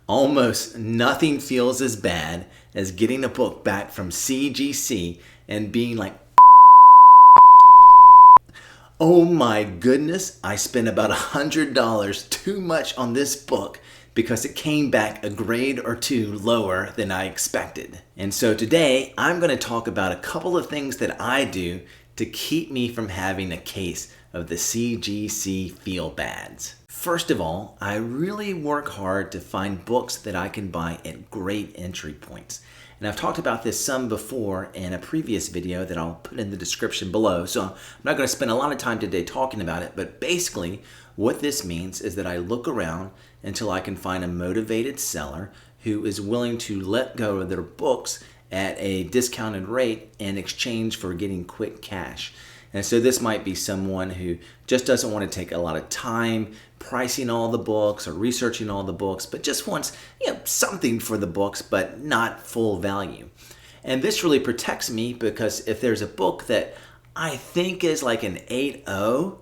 Almost nothing feels as bad as getting a book back from CGC and being like, oh my goodness, I spent about $100 too much on this book because it came back a grade or two lower than I expected. And so today I'm going to talk about a couple of things that I do to keep me from having a case of the CGC Feel Bads. First of all, I really work hard to find books that I can buy at great entry points. And I've talked about this some before in a previous video that I'll put in the description below. So I'm not going to spend a lot of time today talking about it, but basically what this means is that I look around until I can find a motivated seller who is willing to let go of their books at a discounted rate in exchange for getting quick cash. And so this might be someone who just doesn't want to take a lot of time pricing all the books or researching all the books, but just wants, something for the books, but not full value. And this really protects me because if there's a book that I think is like an 8.0,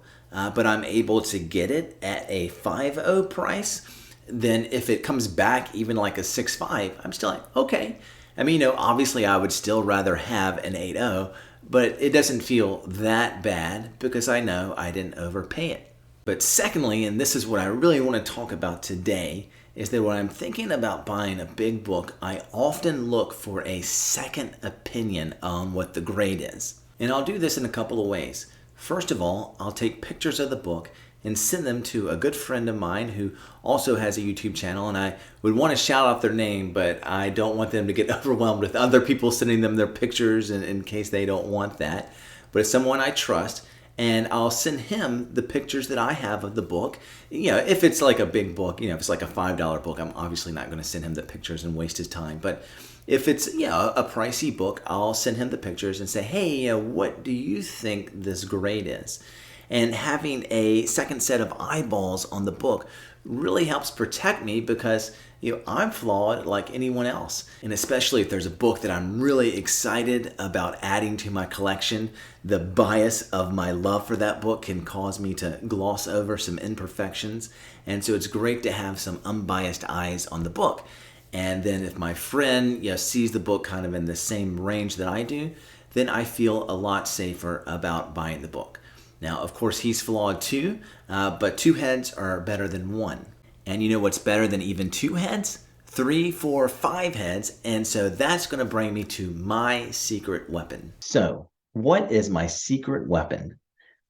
but I'm able to get it at a 5.0 price, then if it comes back even like a 6.5, I'm still like, okay. I mean, obviously I would still rather have an 8.0, but it doesn't feel that bad because I know I didn't overpay it. But secondly, and this is what I really want to talk about today, is that when I'm thinking about buying a big book, I often look for a second opinion on what the grade is. And I'll do this in a couple of ways. First of all, I'll take pictures of the book and send them to a good friend of mine who also has a YouTube channel, and I would want to shout out their name, but I don't want them to get overwhelmed with other people sending them their pictures in case they don't want that. But it's someone I trust, and I'll send him the pictures that I have of the book. If it's like a big book, if it's like a $5 book, I'm obviously not going to send him the pictures and waste his time. But if it's a pricey book, I'll send him the pictures and say, hey, what do you think this grade is? And having a second set of eyeballs on the book really helps protect me because I'm flawed like anyone else. And especially if there's a book that I'm really excited about adding to my collection, the bias of my love for that book can cause me to gloss over some imperfections. And so it's great to have some unbiased eyes on the book. And then if my friend sees the book kind of in the same range that I do, then I feel a lot safer about buying the book. Now, of course, he's flawed too, but two heads are better than one. And you know what's better than even two heads? 3, 4, 5 heads. And so that's going to bring me to my secret weapon. So what is my secret weapon?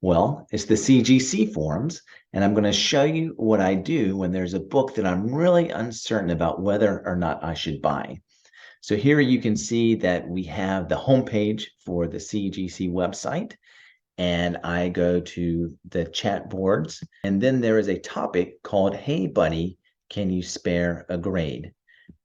Well, it's the CGC forums, and I'm going to show you what I do when there's a book that I'm really uncertain about whether or not I should buy. So here you can see that we have the homepage for the CGC website. And I go to the chat boards, and then there is a topic called, hey buddy, can you spare a grade?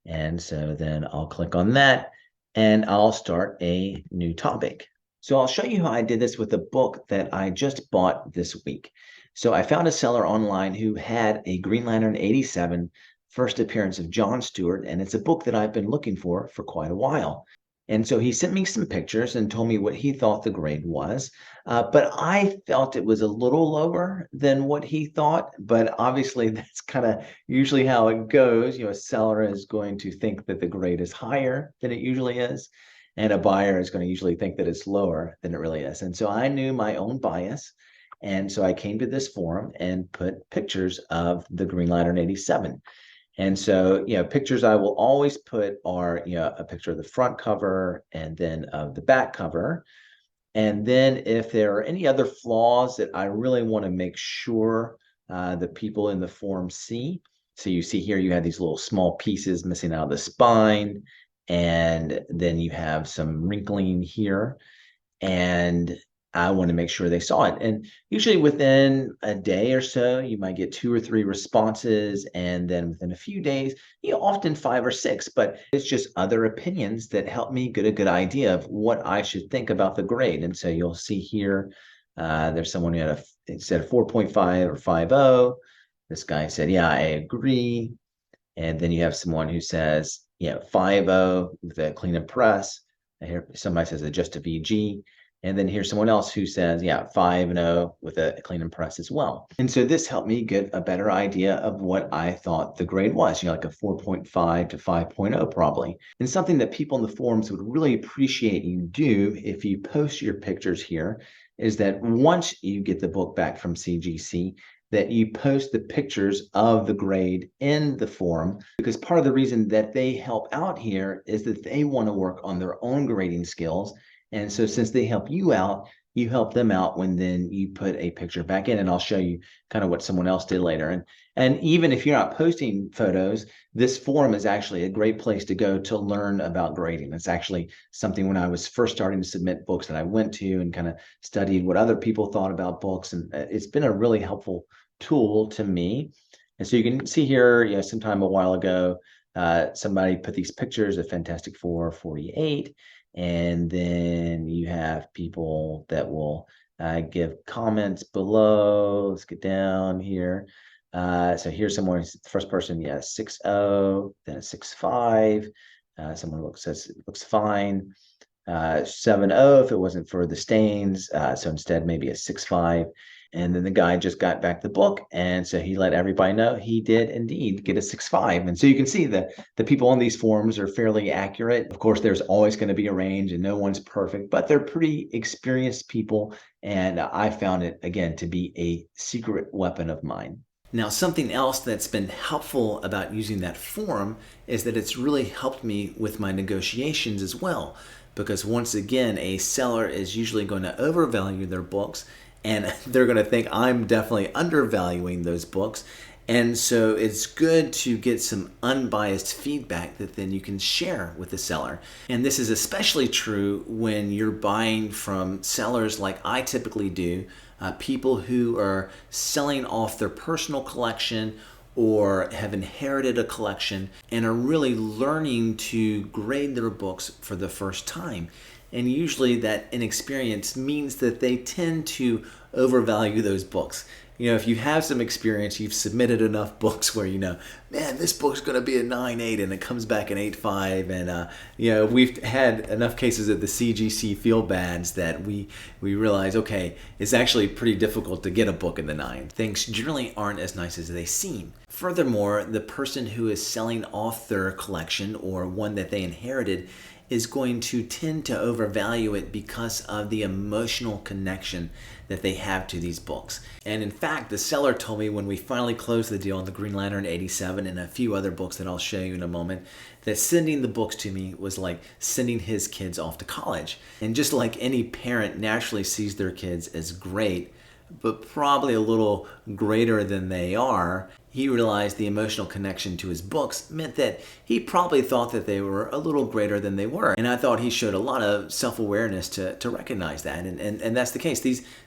And so then I'll click on that and I'll start a new topic. So I'll show you how I did this with a book that I just bought this week. So I found a seller online who had a Green Lantern 87 first appearance of John Stewart, and it's a book that I've been looking for quite a while. And so he sent me some pictures and told me what he thought the grade was. But I felt it was a little lower than what he thought. But obviously, that's kind of usually how it goes. A seller is going to think that the grade is higher than it usually is. And a buyer is going to usually think that it's lower than it really is. And so I knew my own bias. And so I came to this forum and put pictures of the Green Lantern 87. And so, pictures I will always put are, a picture of the front cover and then of the back cover. And then if there are any other flaws that I really want to make sure the people in the forum see. So you see here, you have these little small pieces missing out of the spine. And then you have some wrinkling here. And I want to make sure they saw it. And usually within a day or so, you might get 2 or 3 responses. And then within a few days, often 5 or 6, but it's just other opinions that help me get a good idea of what I should think about the grade. And so you'll see here, there's someone who said 4.5 or 5.0. This guy said, yeah, I agree. And then you have someone who says, 5.0 with a clean and press. I hear somebody says just a VG. And then here's someone else who says, yeah, 5.0 with a clean and press as well. And so this helped me get a better idea of what I thought the grade was, like a 4.5 to 5.0 probably. And something that people in the forums would really appreciate you do if you post your pictures here is that once you get the book back from CGC, that you post the pictures of the grade in the forum, because part of the reason that they help out here is that they want to work on their own grading skills. And so since they help you out, you help them out when then you put a picture back in. And I'll show you kind of what someone else did later. And even if you're not posting photos, this forum is actually a great place to go to learn about grading. It's actually something when I was first starting to submit books that I went to and kind of studied what other people thought about books. And it's been a really helpful tool to me. And so you can see here, sometime a while ago, somebody put these pictures of Fantastic Four 48. And then you have people that will give comments below. Let's get down here. So here's someone, first person, 6.0, then a 6.5. Someone says it looks fine. 7.0 if it wasn't for the stains. So instead, maybe a 6.5. And then the guy just got back the book. And so he let everybody know he did indeed get a 6.5. And so you can see that the people on these forums are fairly accurate. Of course, there's always going to be a range and no one's perfect, but they're pretty experienced people. And I found it, again, to be a secret weapon of mine. Now, something else that's been helpful about using that forum is that it's really helped me with my negotiations as well. Because once again, a seller is usually going to overvalue their books, and they're going to think I'm definitely undervaluing those books. And so it's good to get some unbiased feedback that then you can share with the seller. And this is especially true when you're buying from sellers like I typically do, people who are selling off their personal collection or have inherited a collection and are really learning to grade their books for the first time. And usually that inexperience means that they tend to overvalue those books. If you have some experience, you've submitted enough books where man, this book's going to be a 9.8 and it comes back an 8.5. And, we've had enough cases of the CGC Feel Bads that we realize, okay, it's actually pretty difficult to get a book in the 9. Things generally aren't as nice as they seem. Furthermore, the person who is selling off their collection or one that they inherited is going to tend to overvalue it because of the emotional connection that they have to these books. And in fact, the seller told me when we finally closed the deal on the Green Lantern 87 and a few other books that I'll show you in a moment, that sending the books to me was like sending his kids off to college. And just like any parent naturally sees their kids as great, but probably a little greater than they are, he realized the emotional connection to his books meant that he probably thought that they were a little greater than they were. And I thought he showed a lot of self-awareness to recognize that. And that's the case.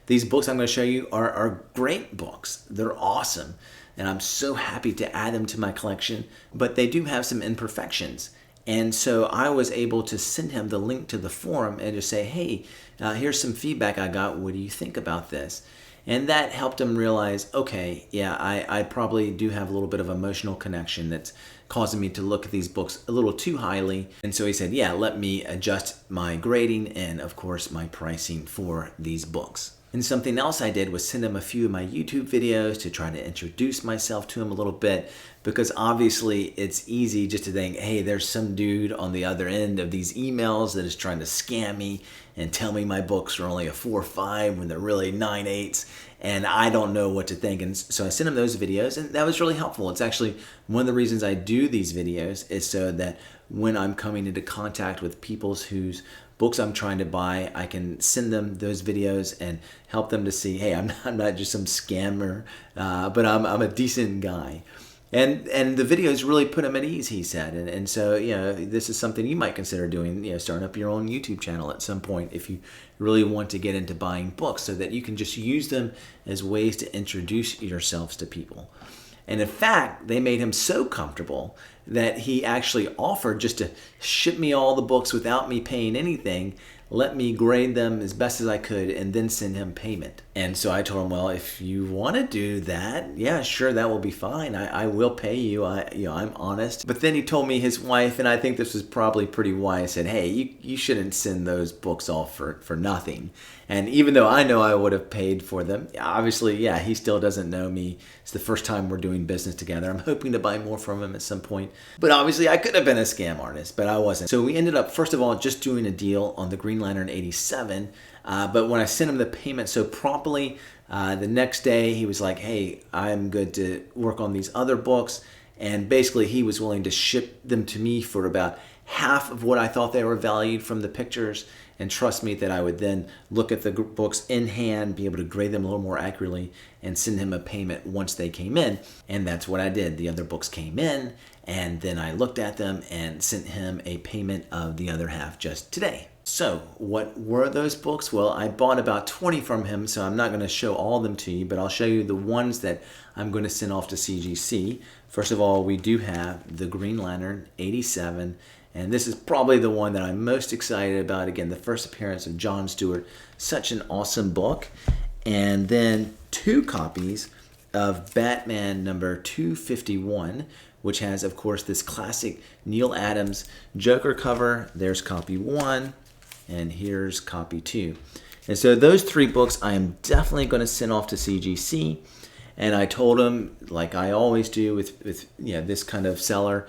These books I'm going to show you are great books. They're awesome. And I'm so happy to add them to my collection. But they do have some imperfections. And so I was able to send him the link to the forum and just say, hey, here's some feedback I got. What do you think about this? And that helped him realize, okay, yeah, I probably do have a little bit of emotional connection that's causing me to look at these books a little too highly. And so he said, yeah, let me adjust my grading and, of course, my pricing for these books. And something else I did was send him a few of my YouTube videos to try to introduce myself to him a little bit, because obviously it's easy just to think, hey, there's some dude on the other end of these emails that is trying to scam me and tell me my books are only a 4.5 when they're really 9.8s, and I don't know what to think. And so I sent him those videos, and that was really helpful. It's actually one of the reasons I do these videos is so that when I'm coming into contact with people whose books I'm trying to buy, I can send them those videos and help them to see, hey, I'm not just some scammer, but I'm a decent guy. And the videos really put him at ease, he said. And so, this is something you might consider doing, starting up your own YouTube channel at some point if you really want to get into buying books, so that you can just use them as ways to introduce yourselves to people. And in fact, they made him so comfortable that he actually offered just to ship me all the books without me paying anything, let me grade them as best as I could and then send him payment. And so I told him, well, if you want to do that, yeah, sure, that will be fine. I will pay you. I'm honest. But then he told me his wife, and I think this was probably pretty wise, said, hey, you shouldn't send those books off for nothing. And even though I know I would have paid for them, obviously, yeah, he still doesn't know me. It's the first time we're doing business together. I'm hoping to buy more from him at some point. But obviously, I could have been a scam artist, but I wasn't. So we ended up, first of all, just doing a deal on the Green Lantern 87. But when I sent him the payment so promptly, the next day he was like, hey, I'm good to work on these other books. And basically, he was willing to ship them to me for about half of what I thought they were valued from the pictures, and trust me that I would then look at the books in hand, be able to grade them a little more accurately, and send him a payment once they came in. And that's what I did. The other books came in, and then I looked at them and sent him a payment of the other half just today. So what were those books? Well, I bought about 20 from him, so I'm not going to show all of them to you, but I'll show you the ones that I'm going to send off to CGC. First of all, we do have the Green Lantern 87, and this is probably the one that I'm most excited about. Again, the first appearance of John Stewart. Such an awesome book. And then 2 copies of Batman number 251, which has, of course, this classic Neil Adams Joker cover. There's copy 1, and here's copy 2. And so those 3 books I am definitely going to send off to CGC. And I told him, like I always do with this kind of seller,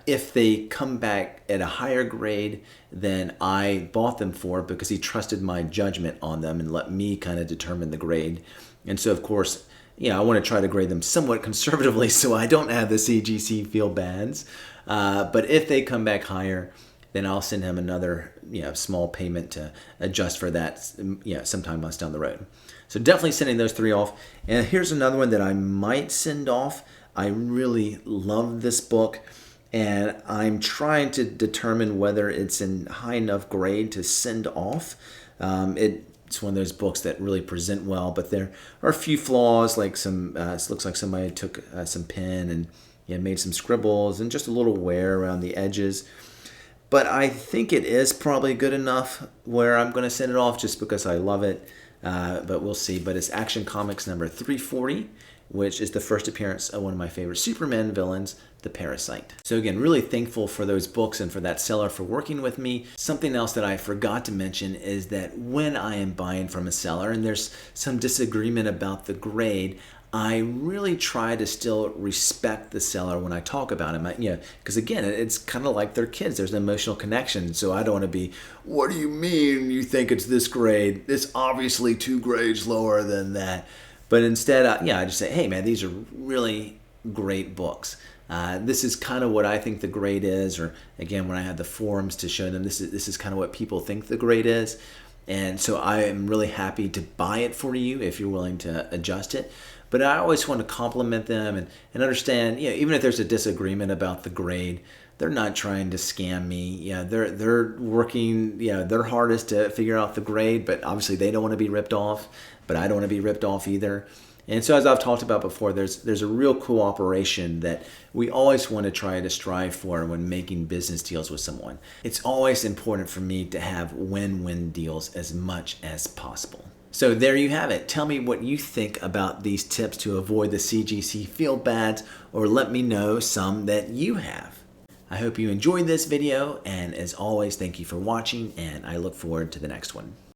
if they come back at a higher grade than I bought them for, because he trusted my judgment on them and let me kind of determine the grade. And so, of course, I want to try to grade them somewhat conservatively so I don't have the CGC Feel Bads. But if they come back higher, then I'll send him another small payment to adjust for that sometime months down the road. So definitely sending those 3 off. And here's another one that I might send off. I really love this book, and I'm trying to determine whether it's in high enough grade to send off. It's one of those books that really present well, but there are a few flaws, like it looks like somebody took some pen and made some scribbles and just a little wear around the edges. But I think it is probably good enough where I'm going to send it off just because I love it. But we'll see. But it's Action Comics number 340, which is the first appearance of one of my favorite Superman villains, the Parasite. So again, really thankful for those books and for that seller for working with me. Something else that I forgot to mention is that when I am buying from a seller and there's some disagreement about the grade, I really try to still respect the seller when I talk about him. Because again, it's kind of like they're kids. There's an emotional connection. So I don't want to be, what do you mean you think it's this grade? It's obviously 2 grades lower than that. But instead, I just say, hey man, these are really great books. This is kind of what I think the grade is. Or again, when I had the forums to show them, this is kind of what people think the grade is. And so I am really happy to buy it for you if you're willing to adjust it. But I always want to compliment them and understand, even if there's a disagreement about the grade, they're not trying to scam me. They're working, their hardest to figure out the grade, but obviously they don't want to be ripped off, but I don't want to be ripped off either. And so as I've talked about before, there's a real cooperation that we always want to try to strive for when making business deals with someone. It's always important for me to have win-win deals as much as possible. So there you have it. Tell me what you think about these tips to avoid the CGC Feel Bads, or let me know some that you have. I hope you enjoyed this video, and as always, thank you for watching, and I look forward to the next one.